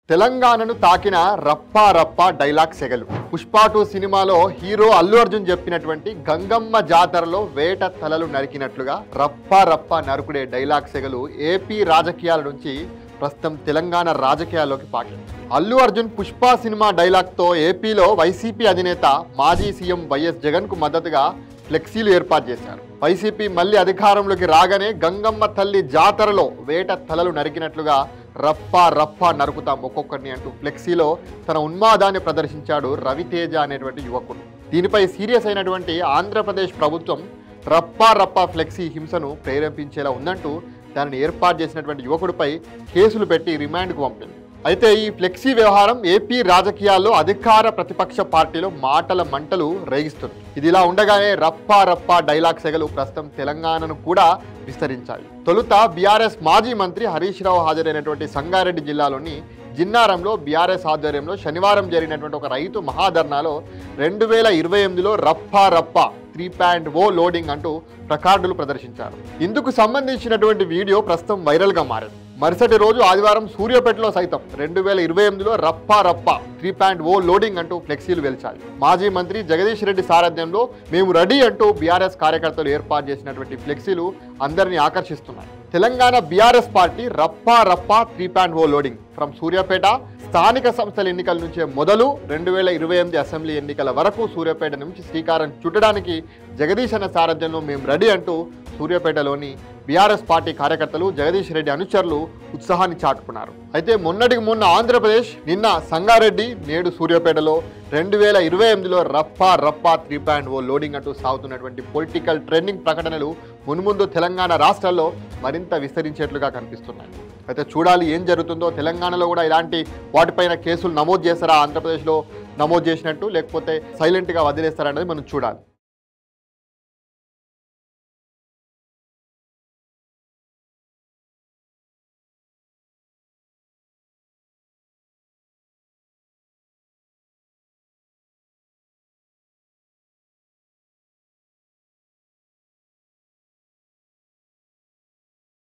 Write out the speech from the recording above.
తెలంగాణను తాకిన రప్పా రప్పా డైలాగ్ సెగలు. పుష్ప 2 సినిమాలో హీరో అల్లు అర్జున్ చెప్పినటువంటి గంగమ్మ జాతరలో వేట తలలు నరికినట్లుగా రప్పా రప్పా నరుకుడే డైలాగ్ సెగలు ఏపీ రాజకీయాల నుంచి ప్రస్తుతం తెలంగాణ రాజకీయాల్లోకి పాకింది. అల్లు అర్జున్ పుష్ప సినిమా డైలాగ్తో ఏపీలో వైసీపీ అధినేత మాజీ సీఎం వైఎస్ జగన్ కు మద్దతుగా ఫ్లెక్సీలు ఏర్పాటు చేశారు. వైసీపీ మళ్ళీ అధికారంలోకి రాగానే గంగమ్మ తల్లి జాతరలో వేట తలలు నరికినట్లుగా రప్పా రప్పా నరుకుతాం ఒక్కొక్కరిని అంటూ ఫ్లెక్సీలో తన ఉన్మాదాన్ని ప్రదర్శించాడు రవితేజ అనేటువంటి యువకుడు. దీనిపై సీరియస్ అయినటువంటి ఆంధ్రప్రదేశ్ ప్రభుత్వం రప్పా రప్పా ఫ్లెక్సీ హింసను ప్రేరేపించేలా ఉందంటూ దానిని ఏర్పాటు చేసినటువంటి యువకుడిపై కేసులు పెట్టి రిమాండ్కు పంపింది. అయితే ఈ ఫ్లెక్సీ వ్యవహారం ఏపీ రాజకీయాల్లో అధికార ప్రతిపక్ష పార్టీలో మాటల మంటలు రేగిస్తుంది. ఇదిలా ఉండగానే రప్పా రప్పా డైలాగ్ సెగలు ప్రస్తుతం తెలంగాణను కూడా విస్తరించాయి. తొలుత బీఆర్ఎస్ మాజీ మంత్రి హరీష్ రావు హాజరైనటువంటి సంగారెడ్డి జిల్లాలోని జిన్నారంలో బీఆర్ఎస్ ఆధ్వర్యంలో శనివారం జరిగినటువంటి ఒక రైతు మహాధర్నాలో 2028లో రప్పా రప్పా 3.0 లోడింగ్ అంటూ ప్లకార్డులు ప్రదర్శించారు. ఇందుకు సంబంధించినటువంటి వీడియో ప్రస్తుతం వైరల్గా మారింది. మరుసటి రోజు ఆదివారం సూర్యాపేటలో సైతం 2028లో రప్పా రప్పా 3.0 లోడింగ్ అంటూ ఫ్లెక్సీలు వెలిచాయి. మాజీ మంత్రి జగదీష్ రెడ్డి సారథ్యంలో మేము రెడీ అంటూ బీఆర్ఎస్ కార్యకర్తలు ఏర్పాటు చేసినటువంటి ఫ్లెక్సీలు అందరినీ ఆకర్షిస్తున్నాయి. తెలంగాణ బీఆర్ఎస్ పార్టీ రప్పా రప్పా 3.0 లోడింగ్ ఫ్రమ్ సూర్యాపేట స్థానిక సంస్థల ఎన్నికల నుంచే మొదలు 2028 అసెంబ్లీ ఎన్నికల వరకు సూర్యాపేట నుంచి శ్రీకారం చుట్టడానికి జగదీష్ అన్న సారథ్యంలో మేము రెడీ అంటూ సూర్యాపేటలోని బీఆర్ఎస్ పార్టీ కార్యకర్తలు జగదీష్ రెడ్డి అనుచరులు ఉత్సాహాన్ని చాటుకున్నారు. అయితే మొన్నటికి మొన్న ఆంధ్రప్రదేశ్, నిన్న సంగారెడ్డి, నేడు సూర్యాపేటలో 2028లో రప్పా రప్పా 3.0 లోడింగ్ అంటూ సాగుతున్నటువంటి పొలిటికల్ ట్రెండింగ్ ప్రకటనలు మున్ముందు తెలంగాణ రాష్ట్రాల్లో మరింత విస్తరించేట్లుగా కనిపిస్తున్నాయి. అయితే చూడాలి ఏం జరుగుతుందో. తెలంగాణలో కూడా ఇలాంటి వాటిపైన కేసులు నమోదు చేస్తారా, ఆంధ్రప్రదేశ్లో నమోదు చేసినట్టు, లేకపోతే సైలెంట్గా వదిలేస్తారా అనేది మనం చూడాలి.